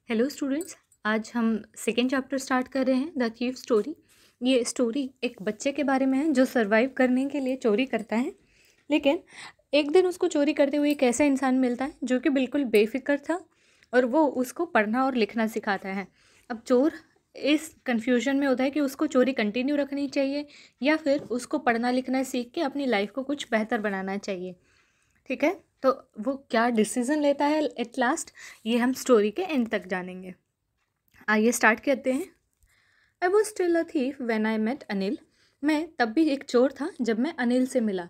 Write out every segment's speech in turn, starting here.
Hello students. आज हम second chapter start कर रहे हैं, द थीफ स्टोरी। ये स्टोरी एक बच्चे के बारे में है जो सरवाइव करने के लिए चोरी करता है, लेकिन एक दिन उसको चोरी करते हुए एक ऐसा इंसान मिलता है जो कि बिल्कुल बेफिक्र था और वो उसको पढ़ना और लिखना सिखाता है। अब चोर इस कन्फ्यूजन में होता है कि उसको चोरी कंटिन्यू रखनी चाहिए या फिर उसको पढ़ना लिखना सीख के अपनी लाइफ को कुछ बेहतर बनाना चाहिए। ठीक है, तो वो क्या डिसीजन लेता है एट लास्ट, ये हम स्टोरी के एंड तक जानेंगे। आइए स्टार्ट करते हैं। I was still a thief when I met Anil. मैं तब भी एक चोर था जब मैं अनिल से मिला।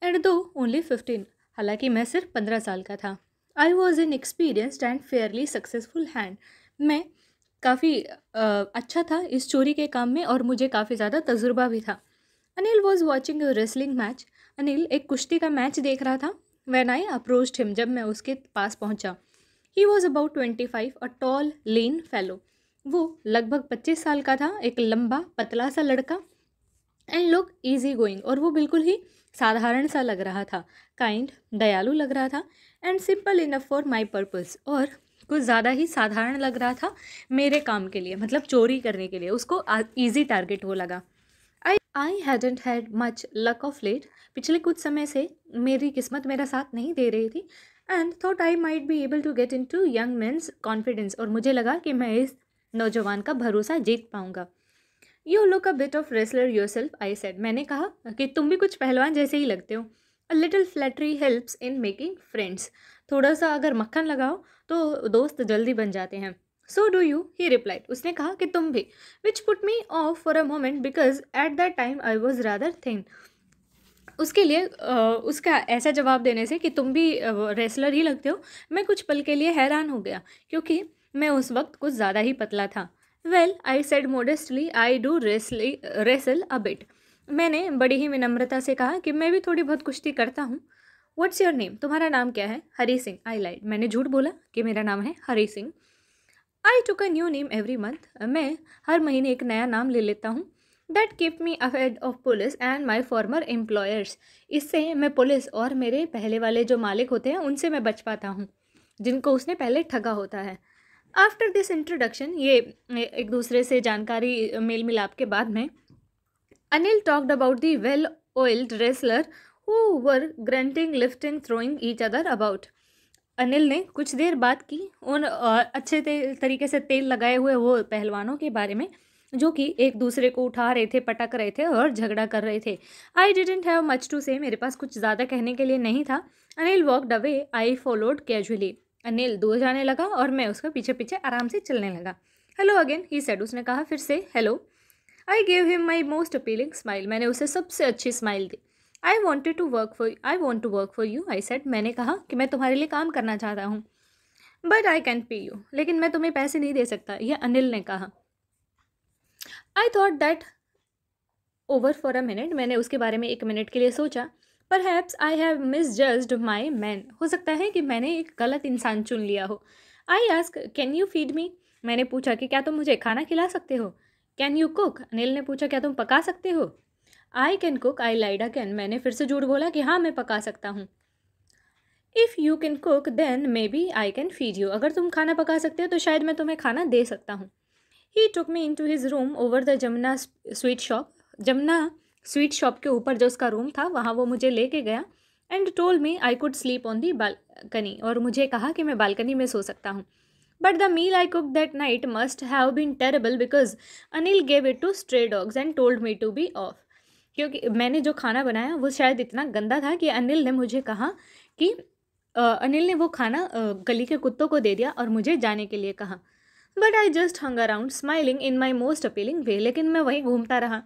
एंड दो ओनली 15, हालांकि मैं सिर्फ 15 साल का था। I was in experienced and Fairlie successful hand. मैं काफ़ी अच्छा था इस चोरी के काम में और मुझे काफ़ी ज़्यादा तजुर्बा भी था। Anil was watching a wrestling match. Anil एक कुश्ती का मैच देख रहा था। व्हेन आई अप्रोच्ड हिम, जब मैं उसके पास पहुंचा। He was about 25, a tall lean fellow. वो लगभग 25 साल का था, एक लंबा पतला सा लड़का। एंड लुक इजी गोइंग, और वो बिल्कुल ही साधारण सा लग रहा था। काइंड, दयालु लग रहा था। And simple enough for my purpose, और कुछ ज़्यादा ही साधारण लग रहा था मेरे काम के लिए, मतलब चोरी करने के लिए। उसको ईजी टारगेट वो लगा। I hadn't had much luck of late. पिछले कुछ समय से मेरी किस्मत मेरा साथ नहीं दे रही थी। And thought I might be able to get into young men's confidence, और मुझे लगा कि मैं इस नौजवान का भरोसा जीत पाऊंगा। You look a bit of wrestler your self, I said. मैंने कहा कि तुम भी कुछ पहलवान जैसे ही लगते हो। A little flattery helps in making friends. थोड़ा सा अगर मक्खन लगाओ तो दोस्त जल्दी बन जाते हैं। So do you, he replied. उसने कहा कि तुम भी। Which put me of for a moment because at that time I was rather thin. उसके लिए उसका ऐसा जवाब देने से कि तुम भी रेसलर ही लगते हो, मैं कुछ पल के लिए हैरान हो गया क्योंकि मैं उस वक्त कुछ ज़्यादा ही पतला था। Well, I said modestly, I do wrestle a bit. मैंने बड़ी ही विनम्रता से कहा कि मैं भी थोड़ी बहुत कुश्ती करता हूँ। व्हाट्स योर नेम, तुम्हारा नाम क्या है? हरी सिंह, आई लाइड। मैंने झूठ बोला कि मेरा नाम है Hari Singh. I took a new name every month. मैं हर महीने एक नया नाम ले लेता हूँ। That keep me ahead of police and my former employers. इससे मैं पुलिस और मेरे पहले वाले जो मालिक होते हैं उनसे मैं बच पाता हूँ, जिनको उसने पहले ठगा होता है। आफ्टर दिस इंट्रोडक्शन, ये एक दूसरे से जानकारी मेल मिलाप के बाद में, Anil talked about the well oiled wrestler who were grunting, lifting, throwing each other about. Anil ने कुछ देर बात की उन अच्छे तरीके से तेल लगाए हुए वो पहलवानों के बारे में जो कि एक दूसरे को उठा रहे थे, पटक रहे थे और झगड़ा कर रहे थे। I didn't have much to say, मेरे पास कुछ ज़्यादा कहने के लिए नहीं था। Anil walked away, I followed casually. Anil दूर जाने लगा और मैं उसके पीछे पीछे आराम से चलने लगा। Hello again, he said. उसने कहा फिर से hello. I gave him my most appealing smile. मैंने उसे सबसे अच्छी स्माइल दी। I want to work for you, I said. मैंने कहा कि मैं तुम्हारे लिए काम करना चाहता हूँ। But I can pay you, लेकिन मैं तुम्हें पैसे नहीं दे सकता, यह अनिल ने कहा। I thought that over for a minute. मैंने उसके बारे में 1 मिनट के लिए सोचा। Perhaps I have misjudged my man. हो सकता है कि मैंने एक गलत इंसान चुन लिया हो। I ask can you feed me. मैंने पूछा कि क्या तुम मुझे खाना खिला सकते हो? Can you cook. अनिल ने पूछा क्या तुम पका सकते हो? I can cook, I lied again. मैंने फिर से झूठ बोला कि हाँ मैं पका सकता हूँ। If you can cook then maybe I can feed you. अगर तुम खाना पका सकते हो तो शायद मैं तुम्हें खाना दे सकता हूँ। He took me into his room over the Jamuna sweet shop. Jamuna sweet shop के ऊपर जो उसका रूम था वहाँ वो मुझे लेके गया। And told me I could sleep on the balcony, और मुझे कहा कि मैं बालकनी में सो सकता हूँ। But the meal I cook that night must have been terrible because Anil gave it to stray dogs and told me to be off. क्योंकि मैंने जो खाना बनाया वो शायद इतना गंदा था कि अनिल ने मुझे कहा कि अनिल ने वो खाना गली के कुत्तों को दे दिया और मुझे जाने के लिए कहा। But I just hung around smiling in my most appealing way. लेकिन मैं वहीं घूमता रहा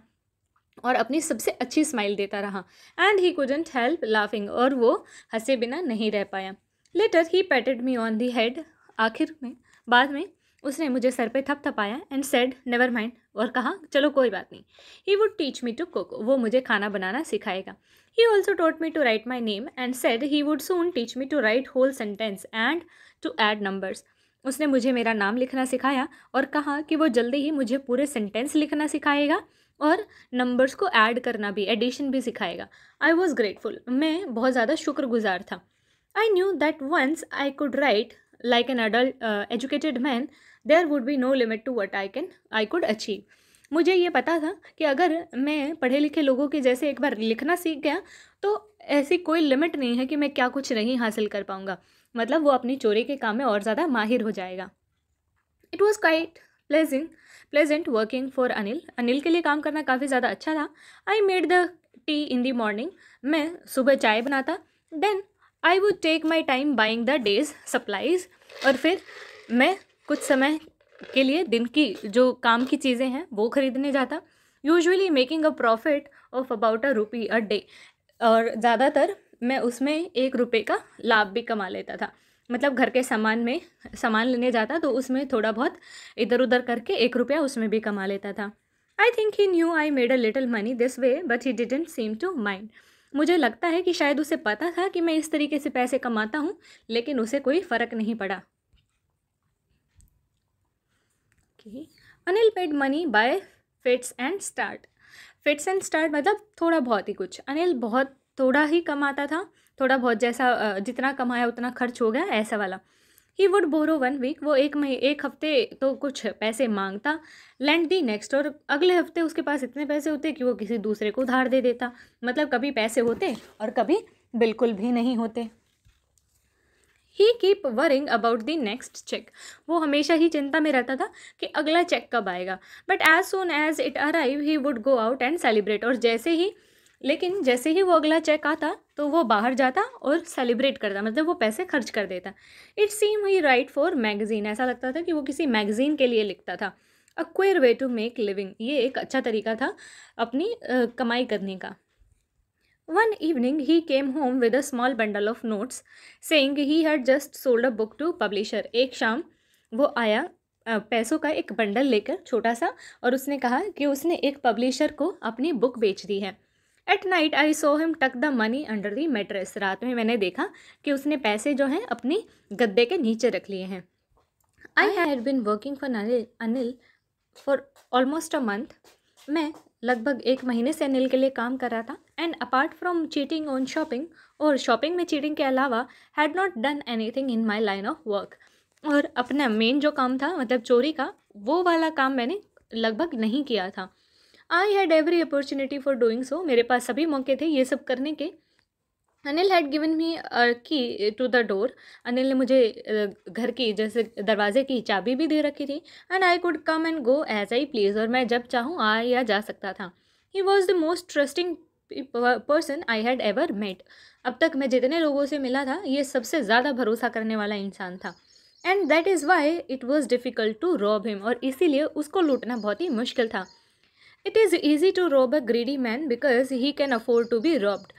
और अपनी सबसे अच्छी स्माइल देता रहा। And he couldn't help laughing, और वो हंसे बिना नहीं रह पाया। Later he patted me on the head. आखिर में, बाद में उसने मुझे सर पे थपथपाया एंड सेड नेवर माइंड, और कहा चलो कोई बात नहीं। He would teach me to cook, वो मुझे खाना बनाना सिखाएगा। He also taught me to write my name and said he would soon teach me to right whole sentence and to add numbers. उसने मुझे मेरा नाम लिखना सिखाया और कहा कि वो जल्दी ही मुझे पूरे सेंटेंस लिखना सिखाएगा और नंबर्स को ऐड करना भी, एडिशन भी सिखाएगा। आई वॉज ग्रेटफुल, मैं बहुत ज़्यादा शुक्रगुजार था। I knew that once I could write like an adult educated man there would be no limit to what I could achieve. मुझे ये पता था कि अगर मैं पढ़े लिखे लोगों के जैसे एक बार लिखना सीख गया तो ऐसी कोई लिमिट नहीं है कि मैं क्या कुछ नहीं हासिल कर पाऊँगा। मतलब वो अपनी चोरी के काम में और ज़्यादा माहिर हो जाएगा। It was quite pleasant working for Anil. Anil के लिए काम करना काफ़ी ज़्यादा अच्छा था। I made the tea in the morning. मैं सुबह चाय बनाता। Then I would take my time buying the day's supplies. और फिर मैं कुछ समय के लिए दिन की जो काम की चीज़ें हैं वो खरीदने जाता। Usually making a profit of about ₹1 a day. और ज़्यादातर मैं उसमें ₹1 का लाभ भी कमा लेता था। मतलब घर के सामान लेने जाता तो उसमें थोड़ा बहुत इधर उधर करके ₹1 उसमें भी कमा लेता था। I think he knew I made a little money this way but he didn't seem to mind. मुझे लगता है कि शायद उसे पता था कि मैं इस तरीके से पैसे कमाता हूँ, लेकिन उसे कोई फ़र्क नहीं पड़ा। Anil paid money by fits and start. Fits and start मतलब थोड़ा बहुत ही कुछ। अनिल बहुत थोड़ा ही कमाता था, थोड़ा बहुत जैसा जितना कमाया उतना खर्च हो गया ऐसा वाला। He would borrow 1 week. वो एक हफ्ते तो कुछ पैसे मांगता। Lend the next. और अगले हफ्ते उसके पास इतने पैसे होते कि वो किसी दूसरे को उधार दे देता। मतलब कभी पैसे होते और कभी बिल्कुल भी नहीं होते। He keep worrying about the next check. वो हमेशा ही चिंता में रहता था कि अगला चेक कब आएगा। But as soon as it arrive he would go out and celebrate. और जैसे ही वो अगला चेक आता तो वो बाहर जाता और सेलिब्रेट करता, मतलब वो पैसे खर्च कर देता। It seem he right for magazine. ऐसा लगता था कि वो किसी मैगजीन के लिए लिखता था। A queer way to make living. ये एक अच्छा तरीका था अपनी कमाई करने का। One evening he came home with a small bundle of notes saying he had just sold a book to publisher. एक शाम वो आया पैसों का एक बंडल लेकर छोटा सा, और उसने कहा कि उसने एक पब्लिशर को अपनी बुक बेच दी है। At night I saw him tuck the money under the mattress. रात में मैंने देखा कि उसने पैसे जो हैं अपनी गद्दे के नीचे रख लिए हैं। I had been working for Anil for almost a month. मैं लगभग 1 महीने से अनिल के लिए काम कर रहा था। And apart from cheating on shopping, और शॉपिंग में चीटिंग के अलावा had not done anything in my line of work. और अपना मेन जो काम था मतलब चोरी का, वो वाला काम मैंने लगभग नहीं किया था। I had every opportunity for doing so. मेरे पास सभी मौके थे ये सब करने के। अनिल हैड गिवन मी की टू द डोर। अनिल ने मुझे घर की जैसे दरवाजे की चाबी भी दे रखी थी। And I could come and go as I please. और मैं जब चाहूँ आ या जा सकता था। He was the most trusting person I had ever met. अब तक मैं जितने लोगों से मिला था ये सबसे ज़्यादा भरोसा करने वाला इंसान था। And that is why it was difficult to rob him. और इसीलिए उसको लूटना बहुत ही मुश्किल था। It is easy to rob a greedy man because he can afford to be robbed.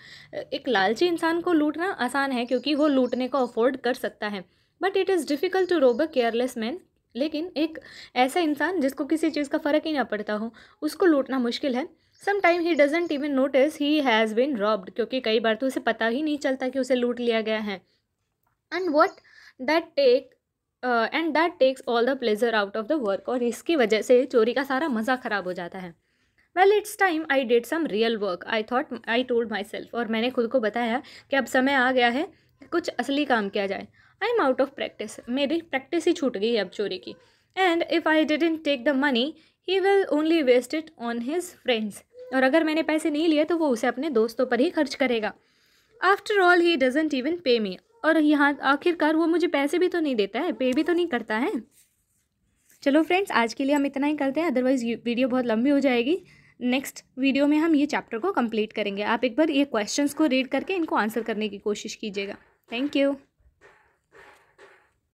एक लालची इंसान को लूटना आसान है क्योंकि वो लूटने को अफोर्ड कर सकता है। But it is difficult to rob a careless man. लेकिन एक ऐसा इंसान जिसको किसी चीज़ का फ़र्क ही ना पड़ता हो, उसको लूटना मुश्किल है। Some time he doesn't even notice he has been robbed. क्योंकि कई बार तो उसे पता ही नहीं चलता कि उसे लूट लिया गया है। And that takes all the pleasure out of the work. और इसकी वजह से चोरी का सारा मज़ा ख़राब हो जाता है। Well it's time I did some real work I told myself. और मैंने खुद को बताया कि अब समय आ गया है कि कुछ असली काम किया जाए। I am out of practice. मेरी प्रैक्टिस ही छूट गई अब चोरी की। And if I didn't take the money he will only waste it on his friends. और अगर मैंने पैसे नहीं लिए तो वो उसे अपने दोस्तों पर ही खर्च करेगा। After all he doesn't even पे मी। और यहाँ आखिरकार वो मुझे पैसे भी तो नहीं देता है, पे भी तो नहीं करता है। चलो फ्रेंड्स, आज के लिए हम इतना ही करते हैं, अदरवाइज़ वीडियो बहुत लंबी हो जाएगी। नेक्स्ट वीडियो में हम ये चैप्टर को कंप्लीट करेंगे। आप एक बार ये क्वेश्चंस को रीड करके इनको आंसर करने की कोशिश कीजिएगा। Thank you.